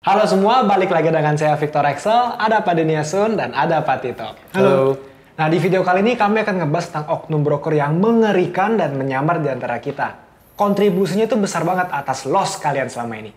Halo semua, balik lagi dengan saya Victor Excel, ada Pak Deniasun dan ada Pak Tito. Halo. Nah, di video kali ini kami akan ngebahas tentang oknum broker yang mengerikan dan menyamar di antara kita. Kontribusinya itu besar banget atas loss kalian selama ini.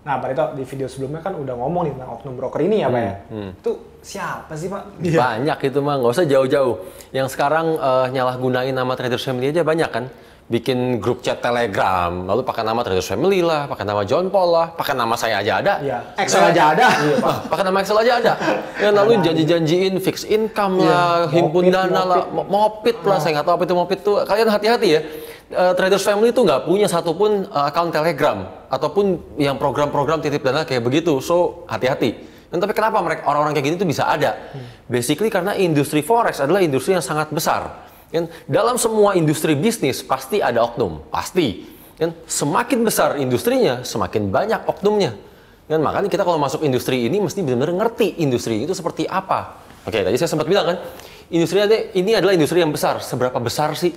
Nah, Pak Tito, di video sebelumnya kan udah ngomong nih tentang oknum broker ini ya, Pak ya? Itu siapa sih, Pak? Banyak itu mah, nggak usah jauh-jauh. Yang sekarang nyalahgunain nama Traders Family aja banyak kan. Bikin grup chat Telegram, lalu pakai nama Traders Family lah, pakai nama John Paul lah, pakai nama saya aja ada. Iya, Excel aja ada. Iya, Pak. Pakai nama Excel aja ada. Ya, lalu janji-janjiin fix income lah, himpun dana lah, mopit lah, saya nggak tahu apa itu mopit tuh. Kalian hati-hati ya. Traders Family itu nggak punya satupun akun Telegram ataupun yang program-program titip dana kayak begitu, so hati-hati. Dan tapi kenapa mereka orang-orang kayak gini tuh bisa ada? Basically karena industri forex adalah industri yang sangat besar. Kan dalam semua industri bisnis pasti ada oknum, pasti. Kan semakin besar industrinya, semakin banyak oknumnya. Kan makanya kita kalau masuk industri ini mesti benar-benar ngerti industri itu seperti apa. Oke, tadi saya sempat bilang kan, industri ini adalah industri yang besar. Seberapa besar sih?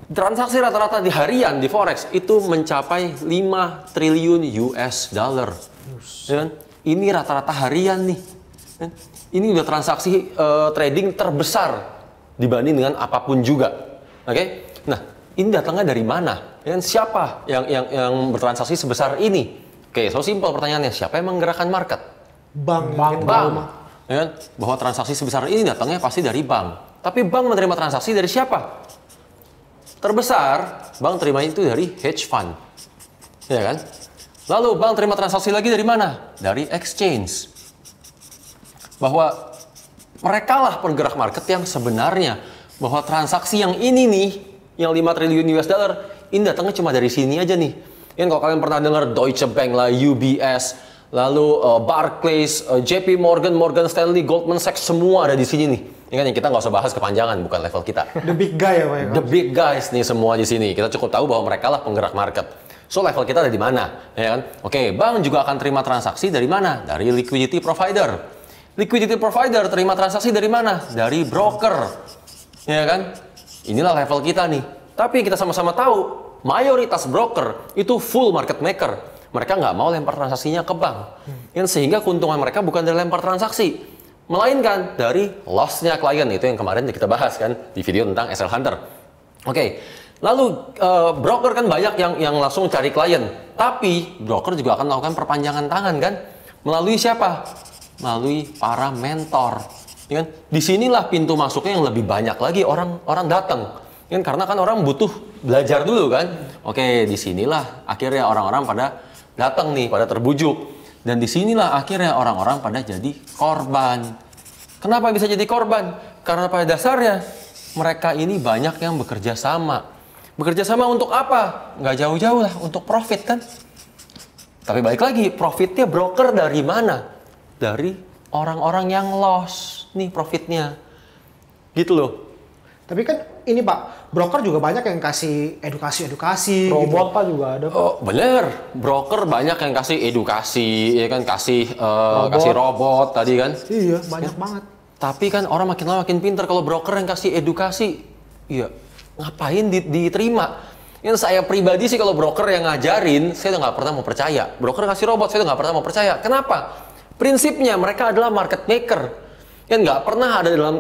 Transaksi rata-rata di harian di forex itu mencapai 5 triliun US dollar. Ya kan? Ini rata-rata harian nih. Ya kan? Ini udah transaksi trading terbesar dibanding dengan apapun juga. Oke? Nah, ini datangnya dari mana? Ya kan? Siapa yang bertransaksi sebesar ini? Oke, so simple pertanyaannya, siapa yang menggerakkan market? Bank. Ya kan? Bahwa transaksi sebesar ini datangnya pasti dari bank. Tapi bank menerima transaksi dari siapa? Terbesar, bank terima itu dari hedge fund, ya kan? Lalu bank terima transaksi lagi dari mana? Dari exchange. Bahwa mereka lah penggerak market yang sebenarnya bahwa transaksi yang ini nih, yang 5 triliun US dollar, ini datangnya cuma dari sini aja nih. Kan kalau kalian pernah dengar Deutsche Bank lah, UBS, lalu Barclays, JP Morgan, Morgan Stanley, Goldman Sachs, semua ada di sini nih. Ini kan yang kita nggak usah bahas kepanjangan, bukan level kita. The big guy ya, Pak ya? The big guys nih semua di sini. Kita cukup tahu bahwa mereka lah penggerak market. So level kita ada di mana, ya kan? Oke, bank juga akan terima transaksi dari mana? Dari liquidity provider. Liquidity provider terima transaksi dari mana? Dari broker, ya kan? Inilah level kita nih. Tapi kita sama-sama tahu, mayoritas broker itu full market maker. Mereka nggak mau lempar transaksinya ke bank. Sehingga keuntungan mereka bukan dari lempar transaksi, melainkan dari loss-nya klien. Itu yang kemarin kita bahas kan di video tentang SL Hunter. Oke, lalu broker kan banyak yang langsung cari klien. Tapi broker juga akan melakukan perpanjangan tangan kan? Melalui siapa? Melalui para mentor. Ya kan? Disinilah pintu masuknya yang lebih banyak lagi orang datang. Ya kan? Karena kan orang butuh belajar dulu kan? Oke, disinilah akhirnya orang-orang pada datang nih, pada terbujuk. Dan disinilah akhirnya orang-orang pada jadi korban. Kenapa bisa jadi korban? Karena pada dasarnya mereka ini banyak yang bekerja sama. Bekerja sama untuk apa? Nggak jauh-jauh lah, untuk profit kan? Tapi balik lagi, profitnya broker dari mana? Dari orang-orang yang loss nih profitnya. Gitu loh. Tapi kan ini Pak, broker juga banyak yang kasih edukasi-edukasi. Robot gitu. Pak juga ada, Pak. Oh, bener, broker banyak yang kasih edukasi, ya kan, kasih robot tadi kan. Iya, banyak banget. Tapi kan orang makin lama makin pintar. Kalau broker yang kasih edukasi, iya, ngapain diterima? Yang saya pribadi sih kalau broker yang ngajarin, saya udah nggak pernah mau percaya. Broker kasih robot, saya udah nggak pernah mau percaya. Kenapa? Prinsipnya mereka adalah market maker. Kan nggak pernah ada dalam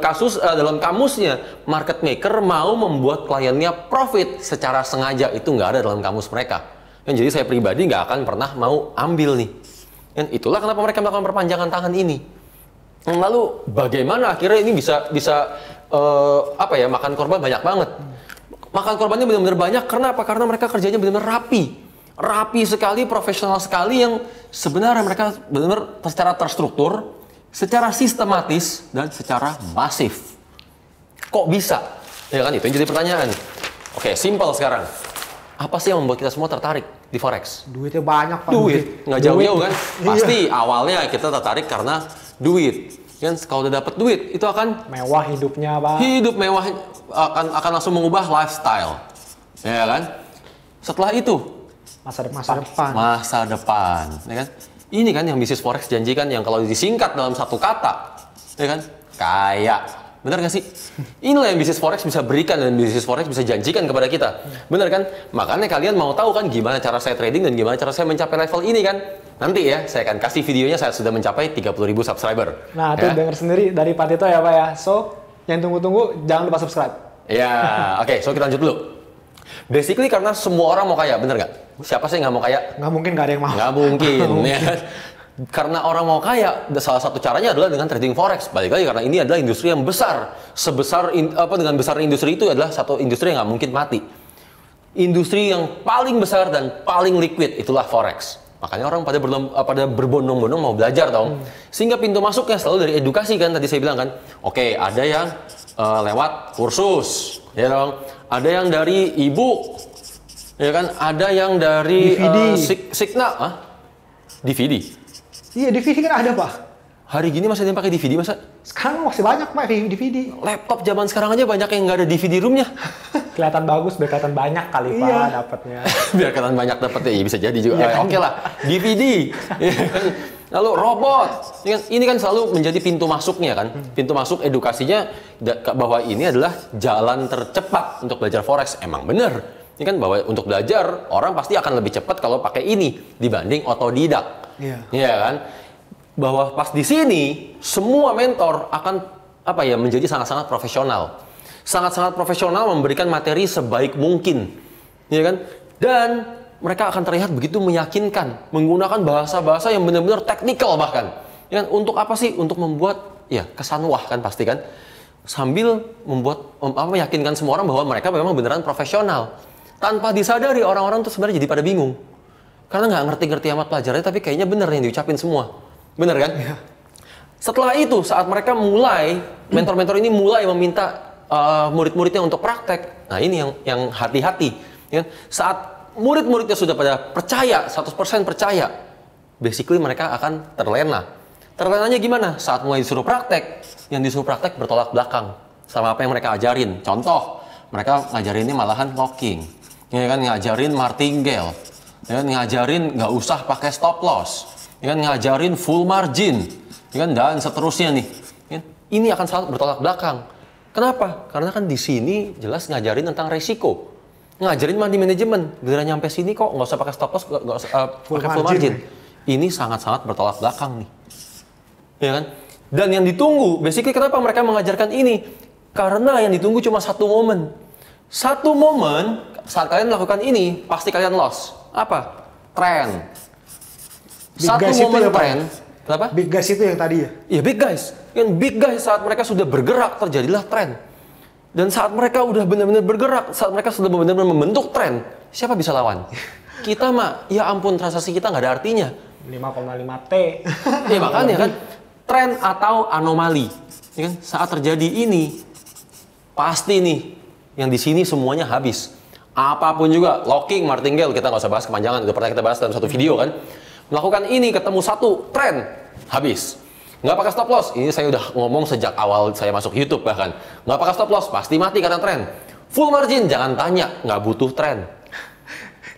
kamusnya market maker mau membuat kliennya profit secara sengaja, itu nggak ada dalam kamus mereka. Jadi saya pribadi nggak akan pernah mau ambil nih. Dan itulah kenapa mereka melakukan perpanjangan tangan ini. Lalu bagaimana akhirnya ini bisa makan korban banyak banget. Makan korbannya benar-benar banyak. Kenapa? Karena mereka kerjanya benar-benar rapi sekali, profesional sekali, yang sebenarnya mereka benar-benar secara terstruktur, secara sistematis, dan secara masif. Kok bisa? Ya kan, itu yang jadi pertanyaan. Oke, simpel sekarang. Apa sih yang membuat kita semua tertarik di forex? Duitnya banyak Pak. Duit. Nggak jauh-jauh kan? Pasti awalnya kita tertarik karena duit. Kan kalau udah dapet duit, itu akan Mewah hidupnya, Pak. hidup mewah, akan langsung mengubah lifestyle. Ya kan? Setelah itu, Masa masa depan, ya kan? Ini kan yang bisnis forex janjikan, yang kalau disingkat dalam satu kata, ya kan? Kaya. Bener nggak sih? Inilah yang bisnis forex bisa berikan dan bisnis forex bisa janjikan kepada kita. Bener kan? Makanya kalian mau tahu kan gimana cara saya trading dan gimana cara saya mencapai level ini kan? Nanti ya, saya akan kasih videonya saat sudah mencapai 30.000 subscriber. Nah, itu denger sendiri dari Pak Tito ya Pak ya. So, yang tunggu-tunggu jangan lupa subscribe. Ya, oke. So kita lanjut dulu. Basically karena semua orang mau kaya, bener nggak? Siapa sih nggak mau kaya? Nggak mungkin nggak ada yang mau. Nggak mungkin, ya kan? Karena orang mau kaya, salah satu caranya adalah dengan trading forex. Balik lagi karena ini adalah industri yang besar. Dengan besar industri itu adalah satu industri yang nggak mungkin mati. Industri yang paling besar dan paling liquid itulah forex. Makanya orang pada berbondong-bondong mau belajar dong. Sehingga pintu masuknya selalu dari edukasi kan, tadi saya bilang kan. Oke, ada yang lewat kursus, ya dong. Ada yang dari e-book, ya kan. Ada yang dari DVD. Signal, DVD. Iya, DVD kan ada Pak. Hari gini masih ada yang pakai DVD masa? Sekarang masih banyak Pak DVD. Laptop zaman sekarang aja banyak yang nggak ada DVD roomnya. Kelihatan bagus, biar kelihatan banyak kali Pak Iya. dapatnya. Biar kelihatan banyak dapetnya, ya bisa jadi juga. Iya. Oke lah, DVD. Ya kan? Lalu robot. Ini kan selalu menjadi pintu masuknya kan. Pintu masuk edukasinya bahwa ini adalah jalan tercepat untuk belajar forex. Emang bener. Ini kan bahwa untuk belajar orang pasti akan lebih cepat kalau pakai ini dibanding otodidak. Iya. Iya kan? Bahwa pas di sini semua mentor akan menjadi sangat-sangat profesional. Sangat-sangat profesional memberikan materi sebaik mungkin. Ya kan? Dan mereka akan terlihat begitu meyakinkan menggunakan bahasa-bahasa yang benar-benar teknikal bahkan. Ya kan? Untuk apa sih? Untuk membuat kesan wah kan pasti kan. Sambil meyakinkan semua orang bahwa mereka memang beneran profesional. Tanpa disadari orang-orang tuh sebenarnya jadi pada bingung. Karena nggak ngerti-ngerti amat pelajarannya, tapi kayaknya bener yang diucapin semua. Bener kan? Iya. Setelah itu, saat mereka mentor-mentor ini mulai meminta murid-muridnya untuk praktek. Nah ini yang hati-hati. Ya. Saat murid-muridnya sudah pada percaya, 100% percaya, basically mereka akan terlena. Terlenanya gimana? Saat mulai disuruh praktek, yang disuruh praktek bertolak belakang sama apa yang mereka ajarin. Contoh, mereka ngajarinnya malahan locking. Ya kan, ngajarin martingale. Ya kan, ngajarin nggak usah pakai stop loss, ya kan, ngajarin full margin, ya kan, dan seterusnya nih. Ya, ini akan selalu bertolak belakang. Kenapa? Karena kan di sini jelas ngajarin tentang resiko, ngajarin money management. Giliran nyampe sini kok nggak usah pakai stop loss, nggak usah pakai full margin. Ini sangat-sangat bertolak belakang nih, ya kan? Dan yang ditunggu, basically kenapa mereka mengajarkan ini? Karena yang ditunggu cuma satu momen. Satu momen saat kalian melakukan ini pasti kalian loss. Apa? Tren. Satu momen tren. Kenapa? Big guys itu yang tadi ya? Iya, big guys. Yang big guys saat mereka sudah bergerak terjadilah tren. Dan saat mereka udah benar-benar bergerak, saat mereka sudah benar-benar membentuk tren, siapa bisa lawan? Kita mah, ya ampun, transaksi kita nggak ada artinya. 5,5 T. Ya makanya kan, tren atau anomali. Ya kan? Saat terjadi ini, pasti nih, yang di sini semuanya habis. Apapun juga, locking, martingale, kita nggak usah bahas kepanjangan, udah pernah kita bahas dalam satu video kan. Melakukan ini, ketemu satu tren, habis. Nggak pakai stop loss, ini saya udah ngomong sejak awal saya masuk YouTube bahkan. Nggak pakai stop loss, pasti mati karena tren. Full margin, jangan tanya, nggak butuh tren.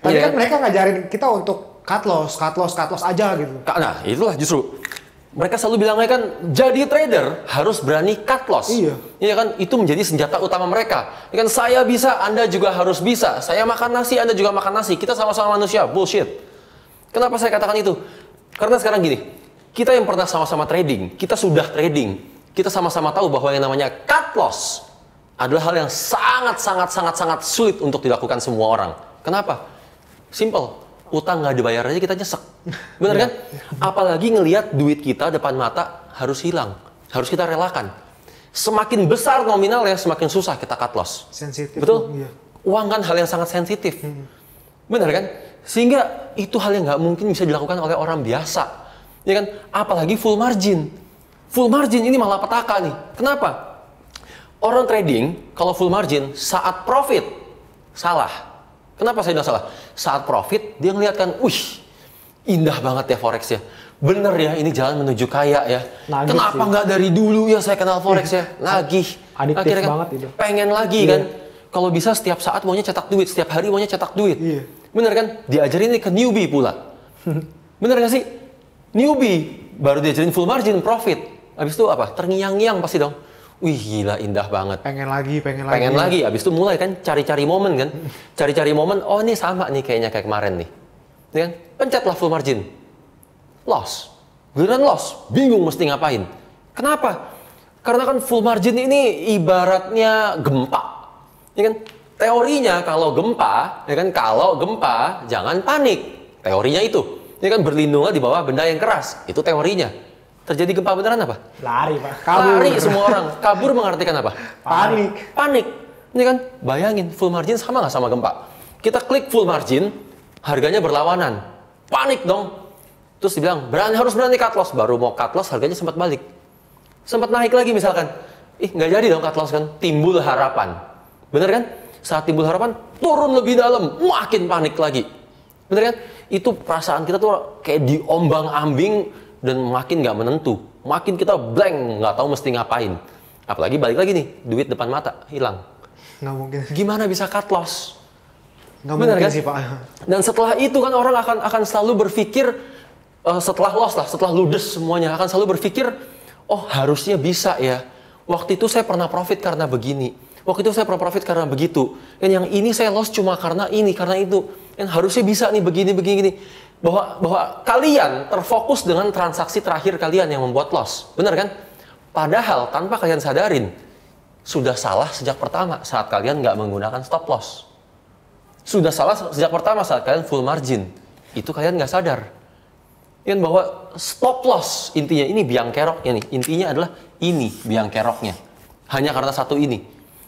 Tadi kan mereka ngajarin kita untuk cut loss aja gitu. Nah, itulah justru. Mereka selalu bilangnya kan, jadi trader harus berani cut loss. Iya. Iya kan, itu menjadi senjata utama mereka. Ya kan, saya bisa, Anda juga harus bisa. Saya makan nasi, Anda juga makan nasi. Kita sama-sama manusia, bullshit. Kenapa saya katakan itu? Karena sekarang gini, kita yang pernah sama-sama trading, kita sudah trading, kita sama-sama tahu bahwa yang namanya cut loss adalah hal yang sangat sulit untuk dilakukan semua orang. Kenapa? Simple. Utang nggak dibayar aja kita nyesek. Bener kan? Apalagi ngelihat duit kita depan mata harus hilang. Harus kita relakan. Semakin besar nominalnya, semakin susah kita cut loss. Sensitif. Betul? Iya. Uang kan hal yang sangat sensitif. Bener kan? Sehingga itu hal yang nggak mungkin bisa dilakukan oleh orang biasa. Ya kan? Apalagi full margin. Full margin ini malah petaka nih. Kenapa? Orang trading, kalau full margin, saat profit, salah. Kenapa saya bilang salah? Saat profit, dia ngeliat kan, wih, indah banget ya Forex ya. Bener ya, ini jalan menuju kaya ya. Nagih kenapa sih. nggak dari dulu ya saya kenal Forex ya? Nagih. Adiktif Akhirnya kan, banget itu. pengen lagi Iya. kan. Kalau bisa setiap saat maunya cetak duit, setiap hari maunya cetak duit. Iya. Bener kan? Diajarin ini ke newbie pula. Bener gak sih? Newbie, baru diajarin full margin, profit. Habis itu apa? Terngiang-ngiang pasti dong. Wih gila indah banget. Pengen lagi. Pengen lagi, abis itu mulai kan cari-cari momen kan. Cari-cari momen, oh ini sama nih kayaknya kayak kemarin nih. Ini kan, pencetlah full margin. Loss. Giliran loss, bingung mesti ngapain. Kenapa? Karena kan full margin ini ibaratnya gempa. Ya kan? Teorinya kalau gempa, jangan panik. Teorinya itu. Ya kan berlindunglah di bawah benda yang keras. Itu teorinya. Terjadi gempa beneran apa? Lari, Pak. Kabur. Lari semua orang. Kabur mengartikan apa? Panik. Ini kan bayangin full margin sama nggak sama gempa? Kita klik full margin, harganya berlawanan. Panik dong. Terus dibilang, harus berani cut loss. Baru mau cut loss, harganya sempat balik. Sempat naik lagi misalkan. Nggak jadi dong cut loss kan. Timbul harapan. Bener kan? Saat timbul harapan, turun lebih dalam. Makin panik lagi. Bener kan? Itu perasaan kita tuh kayak diombang-ambing dan makin nggak menentu. Makin kita blank, nggak tahu mesti ngapain. Apalagi balik lagi nih, duit depan mata, hilang. Nggak mungkin. Gimana bisa cut loss? Nggak Bener mungkin kan? sih, Pak. Dan setelah itu kan orang akan selalu berpikir, setelah loss lah, setelah ludes semuanya, akan selalu berpikir, oh harusnya bisa ya. Waktu itu saya pernah profit karena begini. Waktu itu saya pernah profit karena begitu. Dan yang ini saya loss cuma karena ini, karena itu. Dan harusnya bisa nih begini. Bahwa kalian terfokus dengan transaksi terakhir kalian yang membuat loss. Benar kan? Padahal tanpa kalian sadarin, sudah salah sejak pertama saat kalian nggak menggunakan stop loss. Sudah salah sejak pertama saat kalian full margin. Itu kalian nggak sadar. Yang bahwa stop loss intinya ini biang keroknya nih. Intinya adalah ini biang keroknya. Hanya karena satu ini.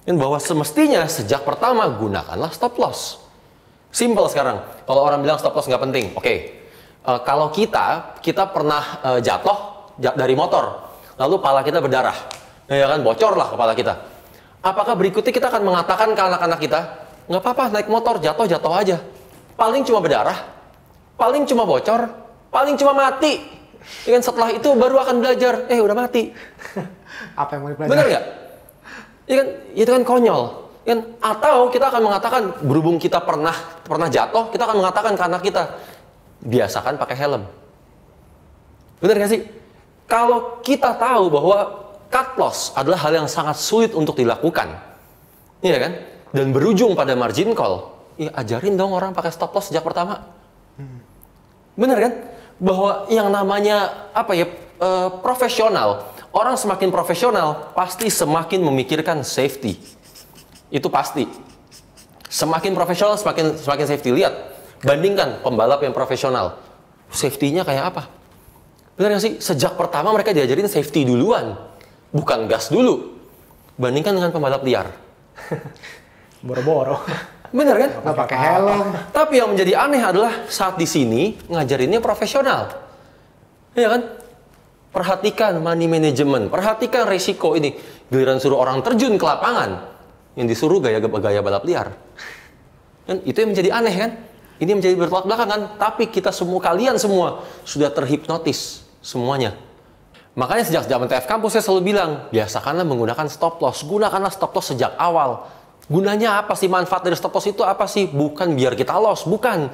Yang bahwa semestinya sejak pertama gunakanlah stop loss. Simple sekarang. Kalau orang bilang stop loss nggak penting, oke. Kalau kita pernah jatuh dari motor, lalu kepala kita berdarah, ya kan bocor lah kepala kita. Apakah berikutnya kita akan mengatakan ke anak-anak kita, nggak apa-apa naik motor jatuh aja, paling cuma berdarah, paling cuma bocor, paling cuma mati. Ya kan setelah itu baru akan belajar, udah mati. Apa yang mau dipelajari? Bener nggak? Ya kan, itu kan konyol. Kan? Atau kita akan mengatakan, berhubung kita pernah jatuh, kita akan mengatakan ke anak kita, biasakan pakai helm. Bener gak sih? Kalau kita tahu bahwa cut loss adalah hal yang sangat sulit untuk dilakukan, iya kan? Dan berujung pada margin call, ya ajarin dong orang pakai stop loss sejak pertama. Bener kan? Bahwa yang namanya profesional, orang semakin profesional pasti semakin memikirkan safety. Itu pasti. Semakin profesional, semakin safety. Lihat, bandingkan pembalap yang profesional. Safety-nya kayak apa? Benar nggak sih? Sejak pertama mereka diajarin safety duluan. Bukan gas dulu. Bandingkan dengan pembalap liar. Boro-boro. Benar kan? Nggak pakai helm. Tapi yang menjadi aneh adalah saat di sini ngajarinnya profesional. Ya kan? Perhatikan money management. Perhatikan resiko ini. Giliran suruh orang terjun ke lapangan. Yang disuruh gaya balap liar. Dan itu yang menjadi aneh kan? Ini menjadi bertolak belakang kan? Tapi kalian semua sudah terhipnotis semuanya. Makanya sejak zaman TF Campus saya selalu bilang, biasakanlah menggunakan stop loss. Gunakanlah stop loss sejak awal. Gunanya apa sih? Manfaat dari stop loss itu apa sih? Bukan biar kita loss, bukan.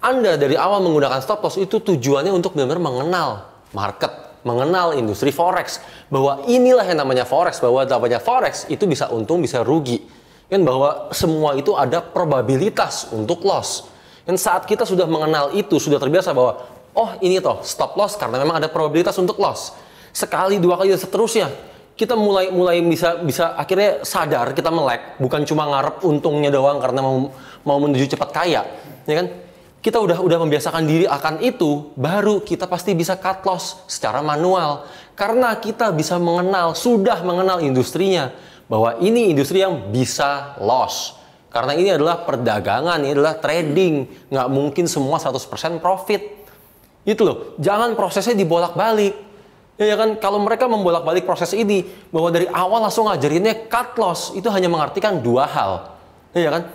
Anda dari awal menggunakan stop loss itu tujuannya untuk benar-benar mengenal market, mengenal industri forex, bahwa inilah yang namanya forex, bahwa namanya forex itu bisa untung bisa rugi, kan, bahwa semua itu ada probabilitas untuk loss. Dan saat kita sudah mengenal itu, sudah terbiasa bahwa oh ini toh stop loss karena memang ada probabilitas untuk loss, sekali dua kali dan seterusnya, kita mulai bisa akhirnya sadar kita melek, bukan cuma ngarep untungnya doang karena mau menuju cepat kaya, ya kan? Kita udah membiasakan diri akan itu, baru kita pasti bisa cut loss secara manual. Karena kita bisa sudah mengenal industrinya. Bahwa ini industri yang bisa loss. Karena ini adalah perdagangan, ini adalah trading. Nggak mungkin semua 100% profit. Itu loh, jangan prosesnya dibolak-balik. Ya kan, kalau mereka membolak-balik proses ini, bahwa dari awal langsung ngajarinnya cut loss, itu hanya mengartikan dua hal. Ya kan?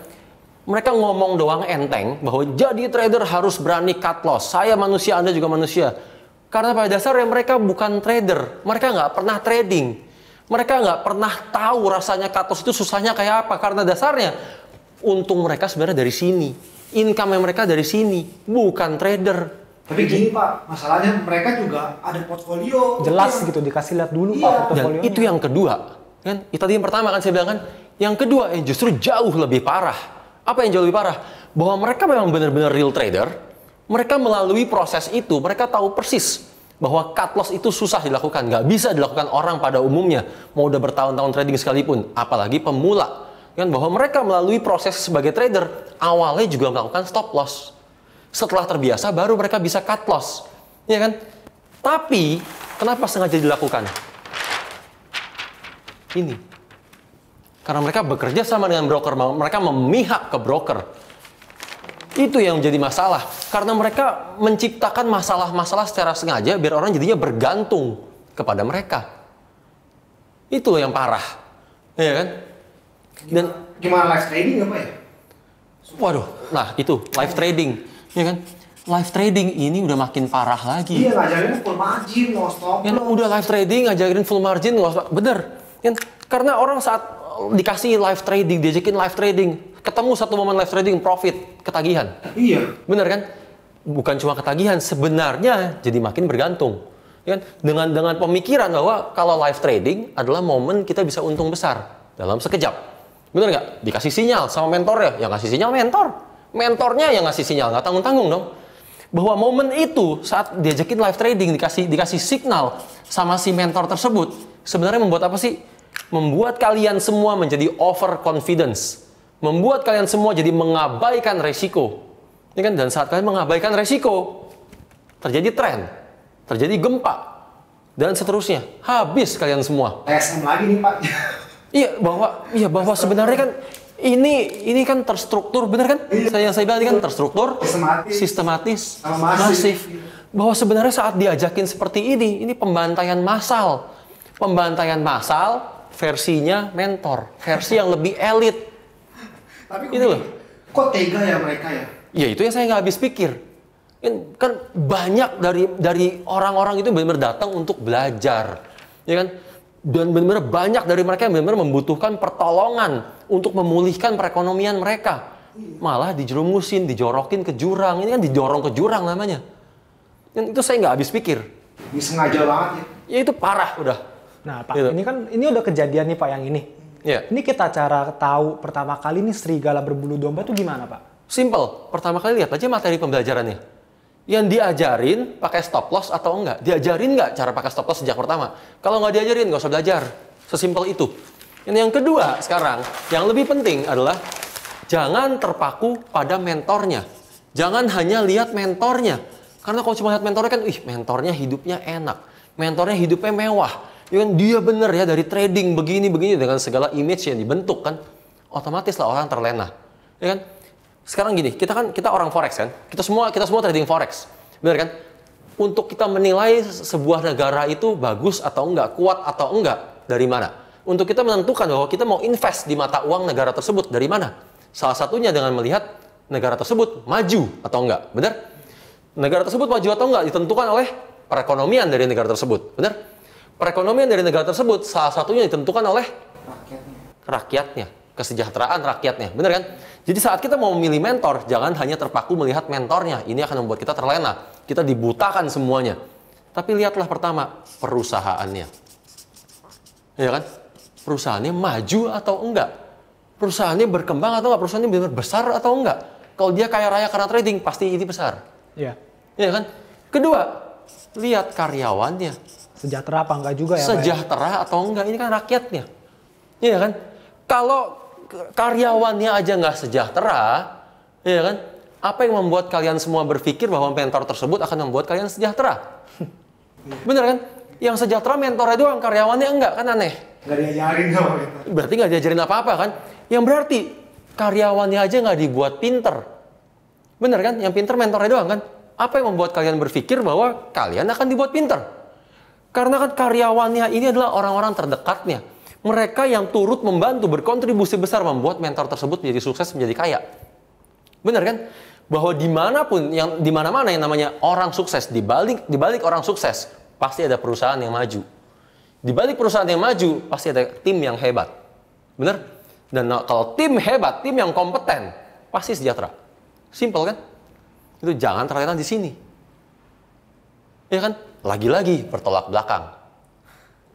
Mereka ngomong doang enteng bahwa jadi trader harus berani cut loss. Saya manusia, Anda juga manusia. Karena pada dasarnya mereka bukan trader. Mereka nggak pernah trading. Mereka nggak pernah tahu rasanya cut loss itu susahnya kayak apa. Karena dasarnya untung mereka sebenarnya dari sini. Income mereka dari sini. Bukan trader. Tapi gini Pak, masalahnya mereka juga ada portfolio. Jelas gitu, dikasih lihat dulu Pak Dan portofolionya. itu yang kedua. Kan? Itu tadi yang pertama kan saya bilang kan. Yang kedua yang justru jauh lebih parah. Apa yang jauh lebih parah? Bahwa mereka memang benar-benar real trader. Mereka melalui proses itu, mereka tahu persis bahwa cut loss itu susah dilakukan. Nggak bisa dilakukan orang pada umumnya. Mau udah bertahun-tahun trading sekalipun. Apalagi pemula. Kan? Bahwa mereka melalui proses sebagai trader, awalnya juga melakukan stop loss. Setelah terbiasa, baru mereka bisa cut loss. Ya kan? Tapi, kenapa sengaja dilakukan? Ini. Karena mereka bekerja sama dengan broker, mereka memihak ke broker. Itu yang menjadi masalah. Karena mereka menciptakan masalah-masalah secara sengaja biar orang jadinya bergantung kepada mereka. Itu yang parah. Ya kan? Dan Gimana live trading apa ya? waduh, nah itu live trading. Ya kan? Live trading ini udah makin parah lagi. Iya, ngajarin full margin, no stop. Kan udah live trading, ngajarin full margin, bener. Kan? Karena orang saat dikasih live trading, diajakin live trading, ketemu satu momen live trading, profit, ketagihan. Iya. Bener kan? Bukan cuma ketagihan, sebenarnya jadi makin bergantung. Ya kan? Dengan pemikiran bahwa kalau live trading adalah momen kita bisa untung besar dalam sekejap. Bener nggak? Dikasih sinyal sama mentornya, yang ngasih sinyal mentor. Mentornya yang ngasih sinyal, nggak tanggung-tanggung dong. Bahwa momen itu saat diajakin live trading, dikasih signal sama si mentor tersebut, sebenarnya membuat apa sih? Membuat kalian semua menjadi overconfidence. Membuat kalian semua jadi mengabaikan resiko. Ya kan? Dan saat kalian mengabaikan resiko, terjadi tren, terjadi gempa, dan seterusnya. Habis kalian semua. TSM lagi nih Pak. Iya bahwa sebenarnya kan ini kan terstruktur, benar kan? Yang saya bilang ini kan terstruktur, sistematis, masif. Bahwa sebenarnya saat diajakin seperti ini pembantaian massal. Pembantaian massal versinya mentor, versi yang lebih elit. Tapi itu loh. Kok tega ya mereka ya? Ya itu yang saya nggak habis pikir. Kan banyak dari orang-orang itu benar-benar datang untuk belajar, ya kan? Dan benar-benar banyak dari mereka yang benar-benar membutuhkan pertolongan untuk memulihkan perekonomian mereka. Malah dijerumusin, dijorokin ke jurang. Ini kan didorong ke jurang namanya. Dan itu saya nggak habis pikir. Disengaja banget ya. Ya itu parah udah. Nah Pak, Gitu. ini udah kejadian nih Pak yang ini. Ya. Ini kita cara tahu pertama kali nih serigala berbulu domba itu gimana Pak? Simple. Pertama kali lihat aja materi pembelajarannya. Yang diajarin pakai stop loss atau enggak? Diajarin nggak cara pakai stop loss sejak pertama? Kalau nggak diajarin, nggak usah belajar. Sesimpel itu. Yang kedua sekarang, yang lebih penting adalah jangan terpaku pada mentornya. Jangan hanya lihat mentornya. Karena kalau cuma lihat mentornya kan, mentornya hidupnya enak. Mentornya hidupnya mewah. Ya kan, dia bener ya dari trading begini-begini dengan segala image yang dibentuk kan. Otomatis lah orang terlena. Ya kan? Sekarang gini, kita orang forex kan, kita semua trading forex, benar kan? Untuk kita menilai sebuah negara itu bagus atau enggak, kuat atau enggak, dari mana? Untuk kita menentukan bahwa kita mau invest di mata uang negara tersebut, dari mana? Salah satunya dengan melihat negara tersebut maju atau enggak, benar? Negara tersebut maju atau enggak ditentukan oleh perekonomian dari negara tersebut, benar? Perekonomian dari negara tersebut salah satunya ditentukan oleh rakyatnya, kesejahteraan rakyatnya, benar kan? Jadi saat kita mau memilih mentor, jangan hanya terpaku melihat mentornya. Ini akan membuat kita terlena. Kita dibutakan semuanya. Tapi lihatlah pertama, perusahaannya. Ya kan? Perusahaannya maju atau enggak? Perusahaannya berkembang atau enggak? Perusahaannya benar besar atau enggak? Kalau dia kaya raya karena trading, pasti ini besar. Iya. Ya kan? Kedua, lihat karyawannya. Sejahtera apa enggak juga ya Pak? Sejahtera atau enggak? Ini kan rakyatnya. Iya kan? Kalau karyawannya aja nggak sejahtera, ya kan? Apa yang membuat kalian semua berpikir bahwa mentor tersebut akan membuat kalian sejahtera? Bener kan? Yang sejahtera mentornya doang, karyawannya enggak, kan aneh. Nggak diajarin sama mentor. Berarti nggak diajarin apa-apa kan? Yang berarti karyawannya aja nggak dibuat pinter. Bener kan? Yang pinter mentornya doang kan? Apa yang membuat kalian berpikir bahwa kalian akan dibuat pinter? Karena kan karyawannya ini adalah orang-orang terdekatnya. Mereka yang turut membantu berkontribusi besar membuat mentor tersebut menjadi sukses, menjadi kaya. Benar kan? Bahwa dimanapun, di mana-mana yang namanya orang sukses, di balik orang sukses, pasti ada perusahaan yang maju. Di balik perusahaan yang maju, pasti ada tim yang hebat. Benar? Dan kalau tim hebat, tim yang kompeten, pasti sejahtera. Simple kan? Itu jangan terlena di sini. Ya kan? Lagi-lagi bertolak belakang.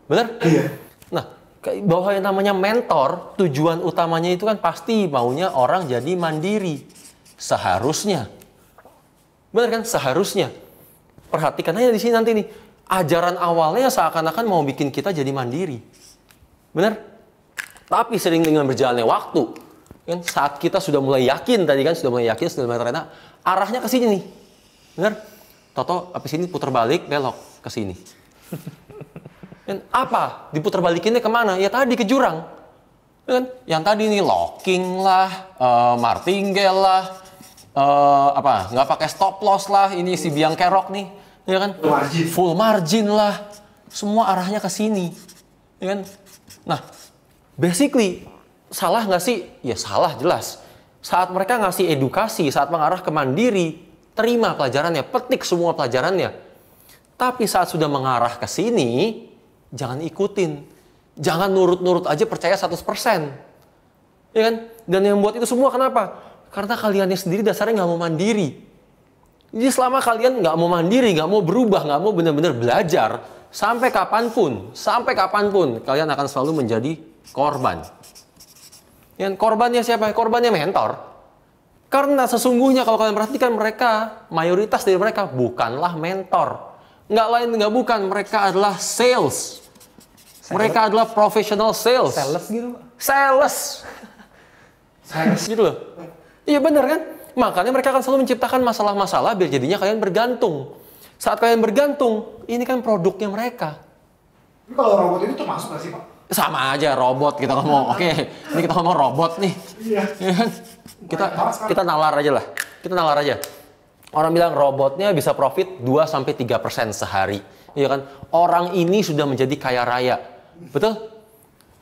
Benar? Iya. Nah, Bahwa yang namanya mentor, tujuan utamanya itu kan pasti maunya orang jadi mandiri. Seharusnya. Benar kan? Seharusnya. Perhatikan aja di sini nanti nih. Ajaran awalnya seakan-akan mau bikin kita jadi mandiri. Benar? Tapi sering dengan berjalannya waktu, kan saat kita sudah mulai yakin tadi kan, sudah mulai ternyata arahnya ke sini nih. Benar? Toto habis ini putar balik, belok ke sini. Dan apa? Diputar balikinnya kemana? Ya tadi ke jurang. Kan? Yang tadi nih locking lah, martingale lah, nggak pakai stop loss lah, ini si biang kerok nih, ya kan? Full margin lah, semua arahnya ke sini, ya kan? Nah, basically salah nggak sih? Ya salah jelas. Saat mereka ngasih edukasi, saat mengarah ke mandiri, terima pelajarannya, petik semua pelajarannya. Tapi saat sudah mengarah ke sini, jangan ikutin. Jangan nurut-nurut aja percaya 100%. Ya kan? Dan yang buat itu semua kenapa? Karena kaliannya sendiri dasarnya nggak mau mandiri. Jadi selama kalian nggak mau mandiri, nggak mau berubah, nggak mau benar-benar belajar, sampai kapanpun, kalian akan selalu menjadi korban. Yang korbannya siapa? Korbannya mentor. Karena sesungguhnya kalau kalian perhatikan mereka, mayoritas dari mereka bukanlah mentor. Nggak lain, nggak bukan. Mereka adalah sales. Mereka adalah professional sales. Sales gitu, Pak? Sales gitu loh. Iya benar kan? Makanya mereka akan selalu menciptakan masalah-masalah biar jadinya kalian bergantung. Saat kalian bergantung, ini kan produknya mereka. Ini kalau robot itu termasuk nggak sih, Pak? Sama aja robot kita ngomong. Oke, ini kita ngomong robot nih. Iya. Ya kan? Kita nalar aja lah. Kita nalar aja. Orang bilang robotnya bisa profit 2-3% sehari. Iya kan? Orang ini sudah menjadi kaya raya. Betul?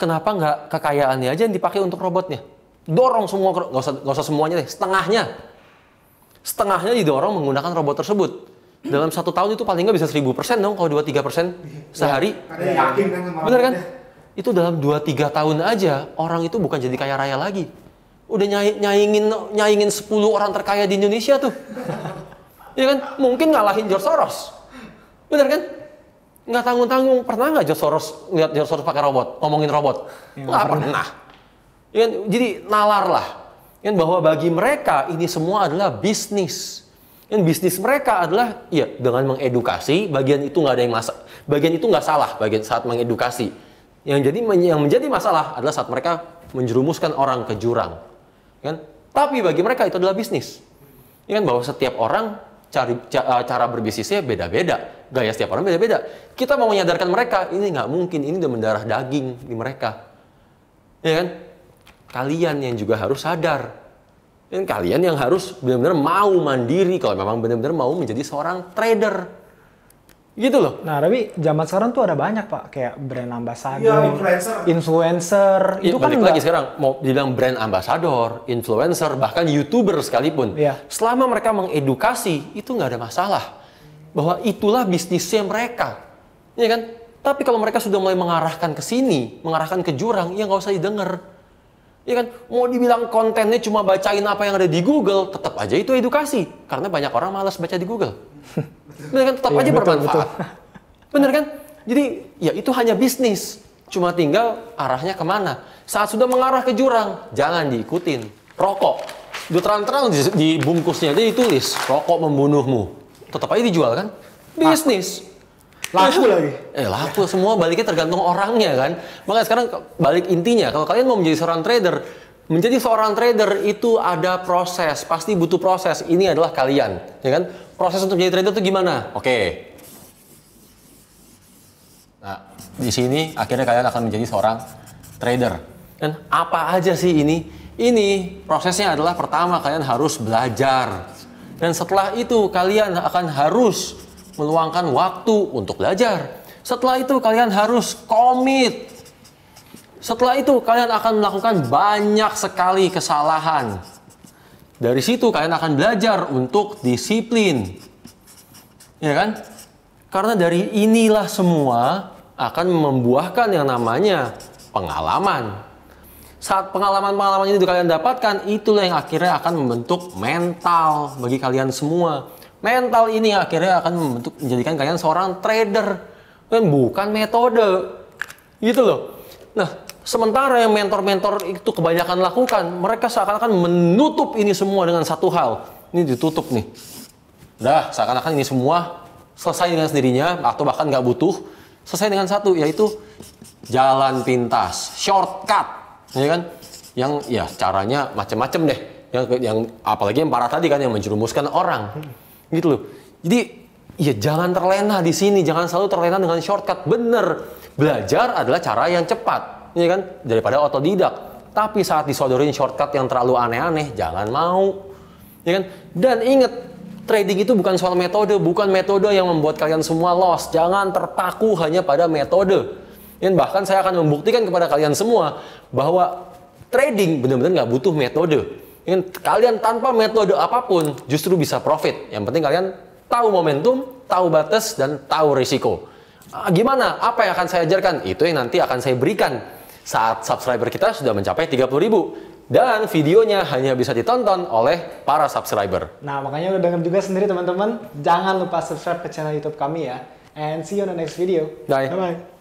Kenapa nggak kekayaannya aja yang dipakai untuk robotnya? Dorong semua, nggak usah semuanya deh, setengahnya. Setengahnya didorong menggunakan robot tersebut. Dalam 1 tahun itu paling nggak bisa 1000% dong, kalau 2-3% sehari. Karena yakin kan sama Bener kan? robotnya. Itu dalam 2-3 tahun aja, orang itu bukan jadi kaya raya lagi. Udah nyaingin 10 orang terkaya di Indonesia tuh. Ya kan? Mungkin ngalahin George Soros. Bener kan? Nggak tanggung-tanggung. Pernah nggak George Soros lihat George Soros pakai robot? Ngomongin robot? Nggak pernah. Ya kan? Jadi nalar lah. Ya kan? Bahwa bagi mereka ini semua adalah bisnis. Dan bisnis mereka adalah ya dengan mengedukasi. Bagian itu nggak ada yang bagian itu nggak salah. Bagian saat mengedukasi. Yang menjadi masalah adalah saat mereka menjerumuskan orang ke jurang. Ya kan? Tapi bagi mereka itu adalah bisnis. Ya kan? Bahwa setiap orang cara berbisnisnya beda-beda. Gaya setiap orang beda-beda. Kita mau menyadarkan mereka, ini nggak mungkin. Ini udah mendarah daging di mereka. Ya kan? Kalian yang juga harus sadar. Dan kalian yang harus benar-benar mau mandiri. Kalau memang benar-benar mau menjadi seorang trader. Gitu loh. Nah, tapi zaman sekarang tuh ada banyak, Pak. Kayak brand ambassador, Iya, influencer. Itu kan balik lagi sekarang mau bilang brand ambassador, influencer, bahkan YouTuber sekalipun. Iya. Selama mereka mengedukasi, itu nggak ada masalah. Bahwa itulah bisnisnya mereka. Ya kan? Tapi kalau mereka sudah mulai mengarahkan ke sini, mengarahkan ke jurang, ya nggak usah didengar. Ya kan? Mau dibilang kontennya cuma bacain apa yang ada di Google, tetap aja itu edukasi. Karena banyak orang malas baca di Google. Bener kan? Tetap Iya, aja betul, bermanfaat. Bener kan? Jadi ya itu hanya bisnis. Cuma tinggal arahnya kemana. Saat sudah mengarah ke jurang, jangan diikutin. Rokok. Udah terang-terang di bungkusnya aja ditulis, rokok membunuhmu. Tetap aja dijual kan? Bisnis. Laku lagi. Laku semua baliknya tergantung orangnya kan. Makanya sekarang balik intinya, kalau kalian mau menjadi seorang trader, menjadi seorang trader itu ada proses, pasti butuh proses. Ini adalah kalian, ya kan? Proses untuk menjadi trader itu gimana? Oke. Nah, di sini akhirnya kalian akan menjadi seorang trader. Dan apa aja sih ini? Ini prosesnya adalah pertama kalian harus belajar. Dan setelah itu kalian akan harus meluangkan waktu untuk belajar. Setelah itu kalian harus komit. Setelah itu kalian akan melakukan banyak sekali kesalahan. Dari situ kalian akan belajar untuk disiplin. Ya kan? Karena dari inilah semua akan membuahkan yang namanya pengalaman. Saat pengalaman-pengalaman ini kalian dapatkan, itulah yang akhirnya akan membentuk mental bagi kalian semua. Mental ini akhirnya akan menjadikan kalian seorang trader. Dan bukan metode. Gitu loh. Nah, sementara yang mentor-mentor itu kebanyakan lakukan, mereka seakan-akan menutup ini semua dengan satu hal. Ini ditutup nih. Udah, seakan-akan ini semua selesai dengan sendirinya, atau bahkan nggak butuh, selesai dengan satu, yaitu jalan pintas, shortcut, ya kan? Yang ya caranya macam-macam deh. Yang apalagi yang parah tadi kan, yang menjerumuskan orang, gitu loh. Jadi ya jangan terlena di sini, jangan selalu terlena dengan shortcut. Bener, belajar adalah cara yang cepat, ya kan? Daripada otodidak. Tapi saat disodorin shortcut yang terlalu aneh-aneh, jangan mau, ya kan? Dan ingat, trading itu bukan soal metode, bukan metode yang membuat kalian semua loss. Jangan terpaku hanya pada metode. Dan bahkan saya akan membuktikan kepada kalian semua bahwa trading benar-benar nggak butuh metode. Kalian tanpa metode apapun justru bisa profit. Yang penting kalian tahu momentum, tahu batas, dan tahu risiko. Gimana? Apa yang akan saya ajarkan? Itu yang nanti akan saya berikan saat subscriber kita sudah mencapai 30.000. Dan videonya hanya bisa ditonton oleh para subscriber. Nah, makanya udah denger juga sendiri teman-teman. Jangan lupa subscribe ke channel YouTube kami ya. And see you on the next video. Bye. Bye-bye.